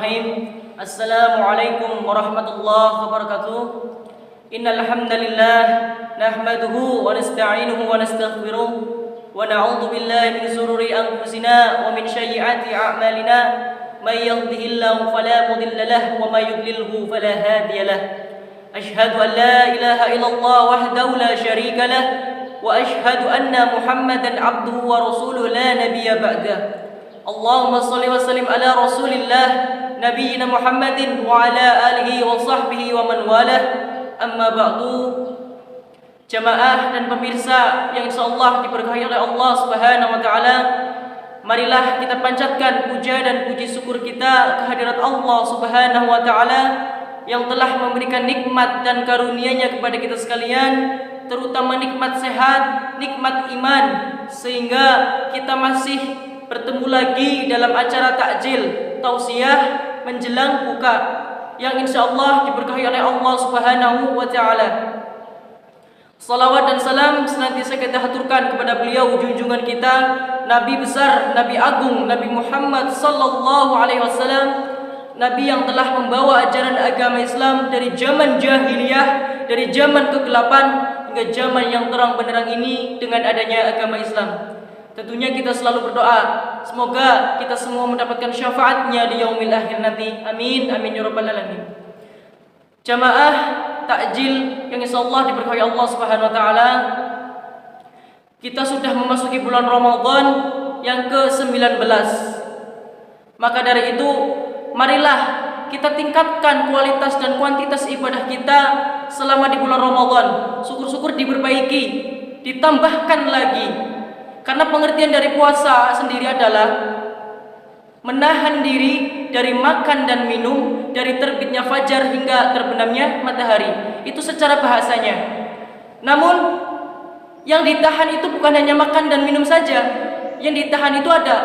Bismillahirrahmanirrahim. Assalamualaikum warahmatullahi wabarakatuh. Innal hamdalillah nahmaduhu wa nasta'inuhu wa nastaghfiruh wa na'udzu billahi min shururi anfusina wa min sayyiati a'malina. May yahdihillahu fala mudilla lahu wa may yudlilhu fala hadiya lahu. Asyhadu an la ilaha illallah wahdahu la syarika lahu wa asyhadu anna Muhammadan abduhu wa rasuluhu la nabiyya ba'dahu. Allahumma salli wa sallim ala Rasulillah Nabiyyina Muhammadin wa ala alihi wa sahbihi wa man walah. Amma ba'du. Jamaah dan pemirsa yang insyaallah diberkahi oleh Allah Subhanahu wa taala, marilah kita panjatkan puja dan puji syukur kita kehadirat Allah Subhanahu wa taala yang telah memberikan nikmat dan karunia-Nya kepada kita sekalian, terutama nikmat sehat, nikmat iman, sehingga kita masih bertemu lagi dalam acara takjil tausiah menjelang buka yang insyaallah diberkahi oleh Allah Subhanahu wa taala. Salawat dan salam senantiasa kita haturkan kepada beliau junjungan kita, Nabi besar, Nabi agung, Nabi Muhammad sallallahu alaihi wasallam, Nabi yang telah membawa ajaran agama Islam dari zaman jahiliyah, dari zaman kegelapan hingga zaman yang terang benderang ini dengan adanya agama Islam. Tentunya kita selalu berdoa, semoga kita semua mendapatkan syafaatnya di yaumil akhir nanti. Amin, amin ya rabbal alamin. Jamaah takjil yang insyaallah diberkahi Allah Subhanahu wa taala, kita sudah memasuki bulan Ramadan yang ke-19. Maka dari itu, marilah kita tingkatkan kualitas dan kuantitas ibadah kita selama di bulan Ramadan. Syukur-syukur diperbaiki, ditambahkan lagi. Karena pengertian dari puasa sendiri adalah menahan diri dari makan dan minum dari terbitnya fajar hingga terbenamnya matahari. Itu secara bahasanya. Namun yang ditahan itu bukan hanya makan dan minum saja. Yang ditahan itu ada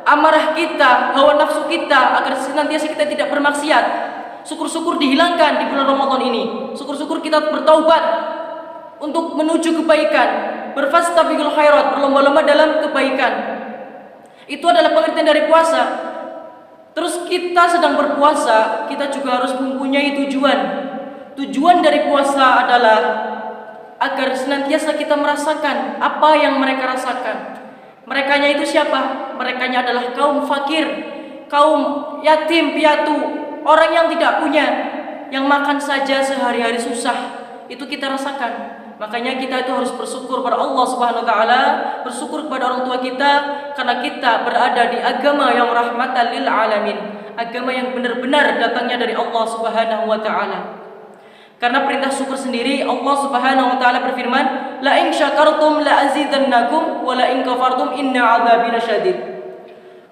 amarah kita, hawa nafsu kita, agar senantiasa kita tidak bermaksiat. Syukur-syukur dihilangkan di bulan Ramadan ini. Syukur-syukur kita bertaubat untuk menuju kebaikan, berfastabiqul khairat, berlomba-lomba dalam kebaikan. Itu adalah pengertian dari puasa. Terus kita sedang berpuasa, kita juga harus mempunyai tujuan. Tujuan dari puasa adalah agar senantiasa kita merasakan apa yang mereka rasakan. Merekanya itu siapa? Merekanya adalah kaum fakir, kaum yatim piatu, orang yang tidak punya, yang makan saja sehari-hari susah. Itu kita rasakan. Makanya kita itu harus bersyukur pada Allah Subhanahu wa taala, bersyukur kepada orang tua kita karena kita berada di agama yang rahmatan lil alamin, agama yang benar-benar datangnya dari Allah Subhanahu wa taala. Karena perintah syukur sendiri, Allah Subhanahu wa taala berfirman, la in syakartum la azidannakum wa la in kafartum inna adzabi lasyadid.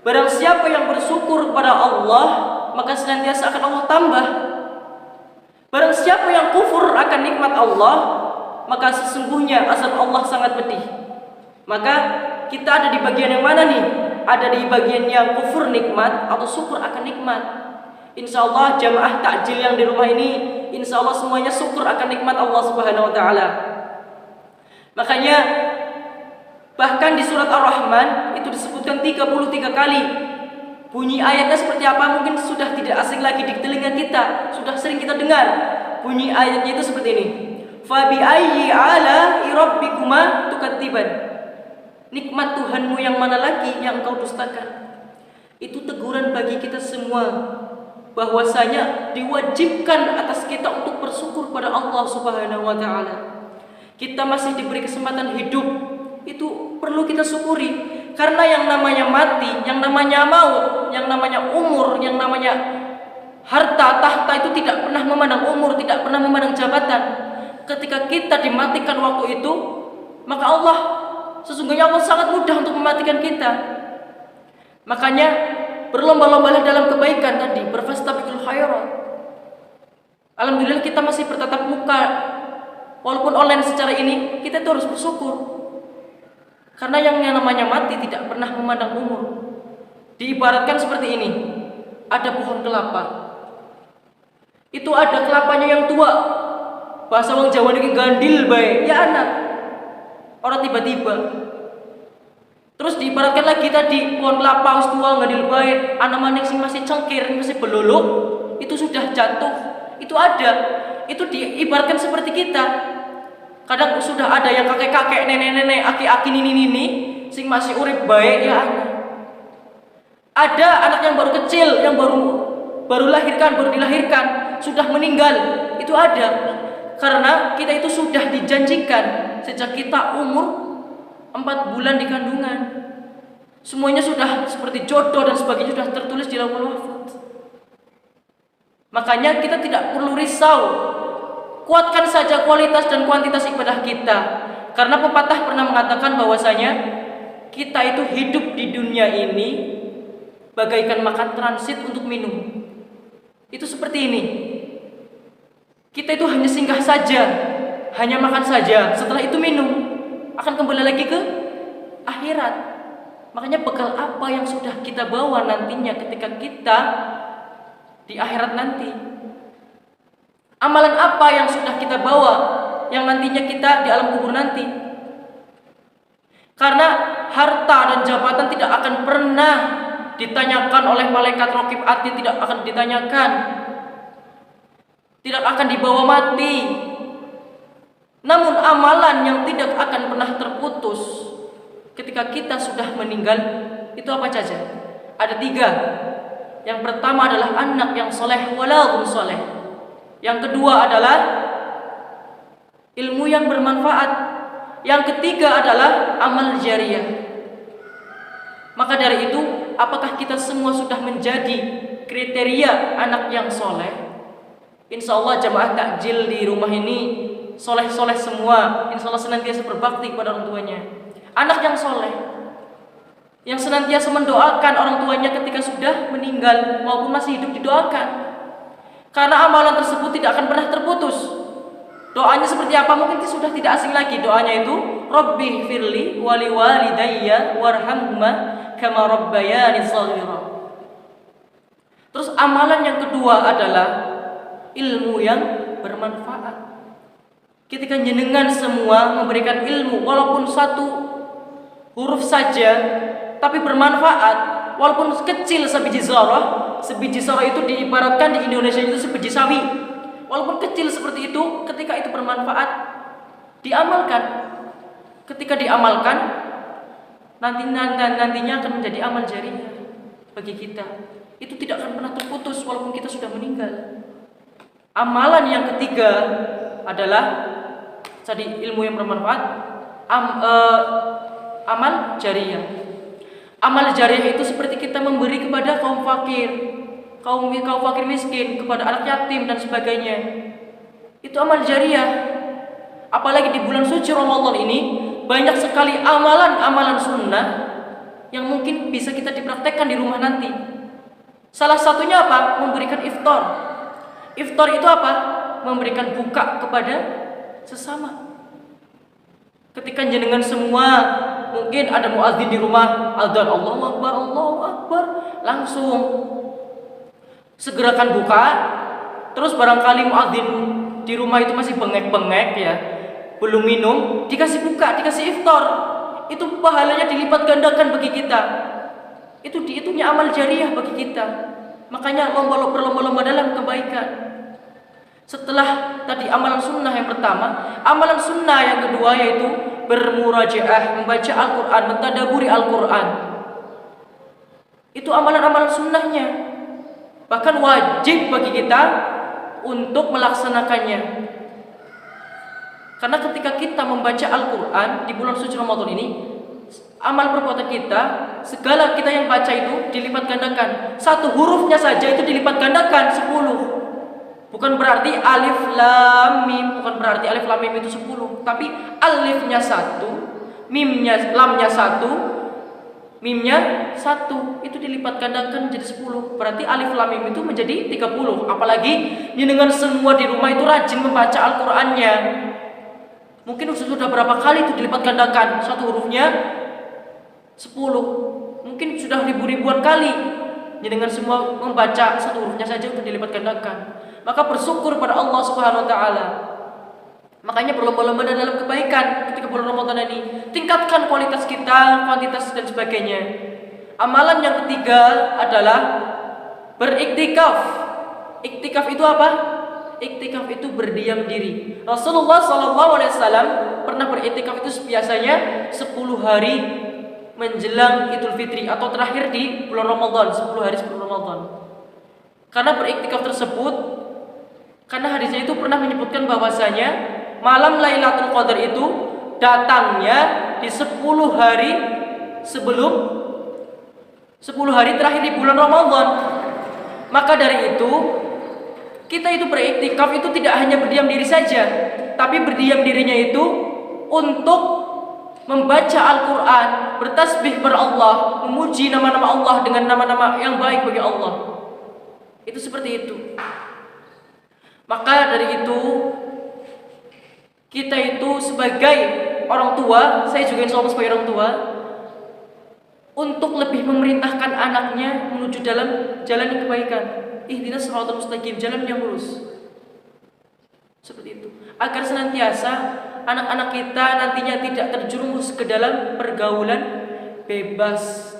Barang siapa yang bersyukur kepada Allah, maka senantiasa akan Allah tambah. Barang siapa yang kufur akan nikmat Allah, maka sesungguhnya azab Allah sangat pedih. Maka kita ada di bagian yang mana nih? Ada di bagian yang kufur nikmat atau syukur akan nikmat. Insyaallah jamaah takjil yang di rumah ini, insyaallah semuanya syukur akan nikmat Allah Subhanahu wa taala. Makanya bahkan di surat Ar-Rahman itu disebutkan 33 kali. Bunyi ayatnya seperti apa mungkin sudah tidak asing lagi di telinga kita, sudah sering kita dengar. Bunyi ayatnya itu seperti ini. Fa bi ayyi ala rabbikuma tukadziban. Nikmat Tuhanmu yang mana lagi yang engkau dustakan? Itu teguran bagi kita semua bahwasanya diwajibkan atas kita untuk bersyukur pada Allah Subhanahu wa taala. Kita masih diberi kesempatan hidup, itu perlu kita syukuri. Karena yang namanya mati, yang namanya maut, yang namanya umur, yang namanya harta, tahta itu tidak pernah memandang umur, tidak pernah memandang jabatan. Ketika kita dimatikan waktu itu, maka Allah, sesungguhnya Allah sangat mudah untuk mematikan kita. Makanya berlomba-lombalah dalam kebaikan tadi, berfastabiqul khairat. Alhamdulillah kita masih bertatap muka, walaupun online secara ini, kita itu harus bersyukur. Karena yang namanya mati tidak pernah memandang umur. Diibaratkan seperti ini, ada pohon kelapa. Itu ada kelapanya yang tua. Bahasa wong Jawa niki gandil bae, ya anak. Orang tiba-tiba. Terus diibaratkan lagi tadi pohon kelapa wis tua nggak dilebay, anak manik sing masih cengkir, masih beluluk, itu sudah jatuh. Itu ada. Itu diibaratkan seperti kita. Kadang sudah ada yang kakek-kakek, nenek-nenek, aki-aki, nini-nini sing masih urip baik ya anak. Ada anak yang baru kecil, yang baru dilahirkan, sudah meninggal. Itu ada. Karena kita itu sudah dijanjikan sejak kita umur 4 bulan di kandungan. Semuanya sudah seperti jodoh dan sebagainya sudah tertulis di Lauhul Mahfuz. Makanya kita tidak perlu risau. Kuatkan saja kualitas dan kuantitas ibadah kita. Karena pepatah pernah mengatakan bahwasanya kita itu hidup di dunia ini bagaikan makan transit untuk minum. Itu seperti ini. Kita itu hanya singgah saja, hanya makan saja, setelah itu minum. Akan kembali lagi ke akhirat. Makanya bekal apa yang sudah kita bawa nantinya ketika kita di akhirat nanti? Amalan apa yang sudah kita bawa yang nantinya kita di alam kubur nanti? Karena harta dan jabatan tidak akan pernah ditanyakan oleh malaikat Raqib Atid, tidak akan ditanyakan, tidak akan dibawa mati. Namun amalan yang tidak akan pernah terputus ketika kita sudah meninggal itu apa saja? Ada 3. Yang pertama adalah anak yang soleh waladun soleh. Yang kedua adalah ilmu yang bermanfaat. Yang ketiga adalah amal jariyah. Maka dari itu, apakah kita semua sudah menjadi kriteria anak yang soleh? Insya Allah jamaah takjil di rumah ini soleh-soleh semua. Insya Allah senantiasa berbakti kepada orang tuanya. Anak yang soleh, yang senantiasa mendoakan orang tuanya ketika sudah meninggal maupun masih hidup didoakan. Karena amalan tersebut tidak akan pernah terputus. Doanya seperti apa mungkin sudah tidak asing lagi. Doanya itu Rabbi firli wali walidayya warhamhuma kama rabbayani shaghira. Terus amalan yang kedua adalah ilmu yang bermanfaat. Ketika jenengan semua memberikan ilmu walaupun 1 huruf saja tapi bermanfaat, walaupun kecil sebiji zarah. Sebiji zarah itu diibaratkan di Indonesia itu sebiji sawi. Walaupun kecil seperti itu, ketika itu bermanfaat diamalkan. Ketika diamalkan nantinya akan menjadi amal jariyah bagi kita. Itu tidak akan pernah terputus walaupun kita sudah meninggal. Amalan yang ketiga adalah tadi ilmu yang bermanfaat, amal jariyah. Amal jariyah itu seperti kita memberi kepada kaum fakir miskin, kepada anak yatim dan sebagainya. Itu amal jariyah. Apalagi di bulan suci Ramadan ini banyak sekali amalan-amalan sunnah yang mungkin bisa kita dipraktekkan di rumah nanti. Salah satunya apa? Memberikan iftar. Iftar itu apa? Memberikan buka kepada sesama. Ketika jenengan semua mungkin ada muadzin di rumah, adzan Allahu Akbar, langsung segerakan buka. Terus barangkali muadzin di rumah itu masih bengek-bengek ya, belum minum, dikasih buka, dikasih iftar. Itu pahalanya dilipat gandakan bagi kita. Itu dihitungnya amal jariyah bagi kita. Makanya berlomba-lomba dalam kebaikan. Setelah tadi amalan sunnah yang pertama, amalan sunnah yang kedua yaitu bermurajaah, membaca Al-Quran, mentadaburi Al-Quran. Itu amalan-amalan sunnahnya. Bahkan wajib bagi kita untuk melaksanakannya. Karena ketika kita membaca Al-Quran di bulan suci Ramadan ini, amal perbuatan kita, segala kita yang baca itu dilipat gandakan. 1 hurufnya saja itu dilipat gandakan 10. Bukan berarti alif lam mim, bukan berarti alif lam mim itu 10, tapi alifnya 1, mimnya, lamnya 1, mimnya 1, itu dilipat gandakan menjadi 10. Berarti alif lam mim itu menjadi 30. Apalagi dengan semua di rumah itu rajin membaca Al-Qur'annya. Mungkin sudah berapa kali itu dilipat gandakan 1 hurufnya 10. Mungkin sudah ribuan kali dengan semua membaca 1 hurufnya saja untuk dilipat gandakan. Maka bersyukur pada Allah Subhanahu wa taala. Makanya berlomba-lomba dalam kebaikan ketika bulan Ramadan ini. Tingkatkan kualitas kita, kuantitas dan sebagainya. Amalan yang ketiga adalah beriktikaf. Iktikaf itu apa? Iktikaf itu berdiam diri. Rasulullah SAW pernah beriktikaf itu biasanya 10 hari menjelang Idul Fitri atau terakhir di bulan Ramadan, 10 hari sebelum Ramadan. Karena beriktikaf tersebut, karena hadisnya itu pernah menyebutkan bahwasanya malam Lailatul Qadar itu datangnya di 10 hari sebelum 10 hari terakhir di bulan Ramadan. Maka dari itu kita itu beriktikaf itu tidak hanya berdiam diri saja, tapi berdiam dirinya itu untuk membaca Al-Quran, bertasbih kepada Allah, memuji nama-nama Allah dengan nama-nama yang baik bagi Allah. Itu seperti itu. Maka dari itu kita itu sebagai orang tua, saya juga insya Allah sebagai orang tua, untuk lebih memerintahkan anaknya menuju dalam jalan yang kebaikan. Ihdinas shiratal mustaqim, jalan yang lurus. Seperti itu. Agar senantiasa anak-anak kita nantinya tidak terjerumus ke dalam pergaulan bebas.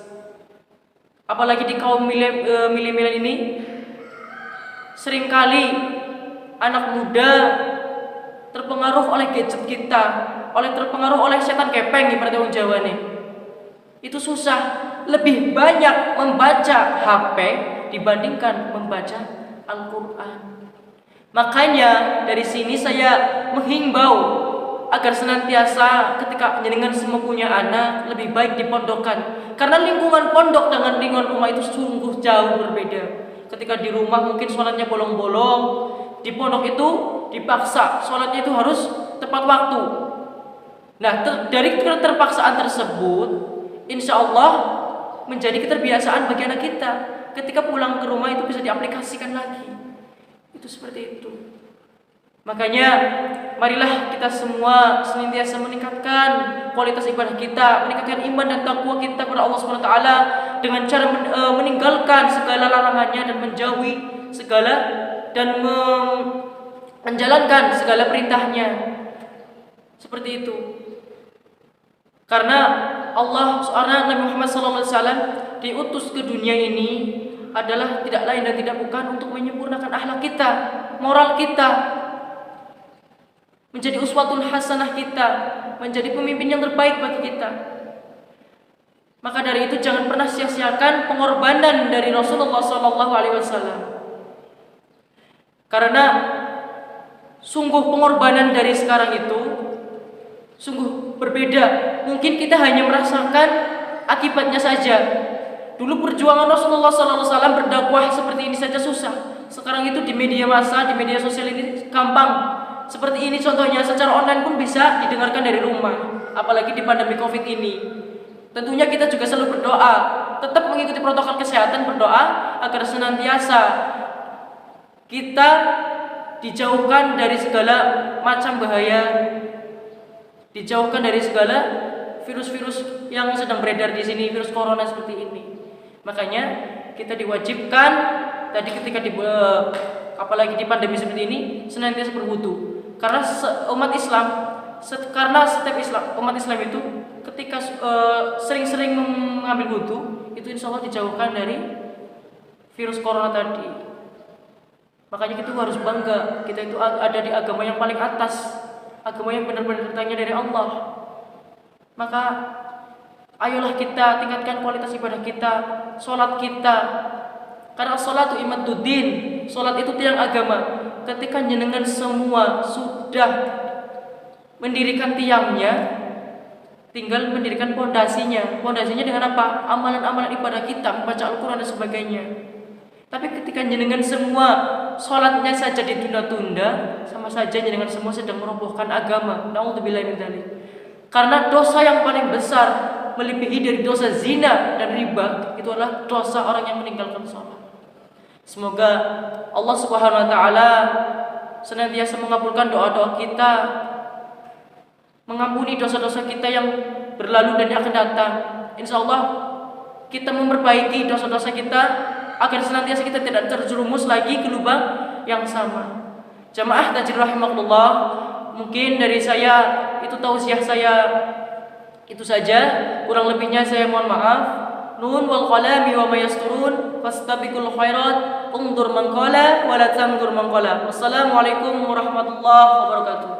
Apalagi di kaum milenial ini, seringkali anak muda terpengaruh oleh gadget kita, terpengaruh oleh setan kepeng ibarat orang Jawa nih. Itu susah. Lebih banyak membaca HP dibandingkan membaca Al-Quran. Makanya dari sini saya menghimbau agar senantiasa ketika jenengan semua punya anak lebih baik dipondokkan. Karena lingkungan pondok dengan lingkungan rumah itu sungguh jauh berbeda. Ketika di rumah mungkin sholatnya bolong-bolong, di pondok itu dipaksa sholatnya itu harus tepat waktu. Nah, dari keterpaksaan tersebut, insya Allah menjadi keterbiasaan bagi anak kita. Ketika pulang ke rumah itu bisa diaplikasikan lagi. Itu seperti itu. Makanya marilah kita semua senantiasa meningkatkan kualitas ibadah kita, meningkatkan iman dan takwa kita kepada Allah Subhanahu wa taala dengan cara meninggalkan segala larangannya dan menjauhi segala dan menjalankan segala perintahnya. Seperti itu. Karena Allah Nabi Muhammad SAW diutus ke dunia ini adalah tidak lain dan tidak bukan untuk menyempurnakan akhlak kita, moral kita, menjadi uswatul hasanah kita, menjadi pemimpin yang terbaik bagi kita. Maka dari itu jangan pernah sia-siakan pengorbanan dari Rasulullah SAW. Karena sungguh pengorbanan dari sekarang itu sungguh berbeda. Mungkin kita hanya merasakan akibatnya saja. Dulu perjuangan Rasulullah SAW berdakwah seperti ini saja susah. Sekarang itu di media massa, di media sosial ini gampang. Seperti ini contohnya, secara online pun bisa didengarkan dari rumah. Apalagi di pandemi COVID ini. Tentunya kita juga selalu berdoa, tetap mengikuti protokol kesehatan, berdoa agar senantiasa kita dijauhkan dari segala macam bahaya, dijauhkan dari segala virus-virus yang sedang beredar di sini, virus corona seperti ini. Makanya kita diwajibkan tadi ketika apalagi di pandemi seperti ini senantiasa berwudu. Karena umat Islam, umat Islam itu ketika sering-sering mengambil wudu, itu insya Allah dijauhkan dari virus corona tadi. Makanya kita harus bangga, kita itu ada di agama yang paling atas, agama yang benar-benar datangnya dari Allah. Maka ayolah kita tingkatkan kualitas ibadah kita, sholat kita. Karena sholat itu imaduddin, sholat itu tiang agama. Ketika jenengan semua sudah mendirikan tiangnya, tinggal mendirikan pondasinya. Pondasinya dengan apa? Amalan-amalan ibadah kita, membaca Al-Quran dan sebagainya. Tapi ketika jenengan semua sholatnya saja ditunda-tunda, sama saja jenengan semua sedang merobohkan agama. Na'udzubillahi min dzalik. Karena dosa yang paling besar melebihi dari dosa zina dan riba itu adalah dosa orang yang meninggalkan sholat. Semoga Allah Subhanahu wa taala senantiasa mengabulkan doa-doa kita, mengampuni dosa-dosa kita yang berlalu dan yang akan datang. Insyaallah kita memperbaiki dosa-dosa kita agar senantiasa kita tidak terjerumus lagi ke lubang yang sama. Jamaah tajir rahimakumullah, Mungkin dari saya itu tausiah saya itu saja, kurang lebihnya saya mohon maaf. Nun wal qalami wa ma yasturun fastabiqul khairat undur man qala wa la tamdur man qala. Wassalamualaikum warahmatullahi wabarakatuh.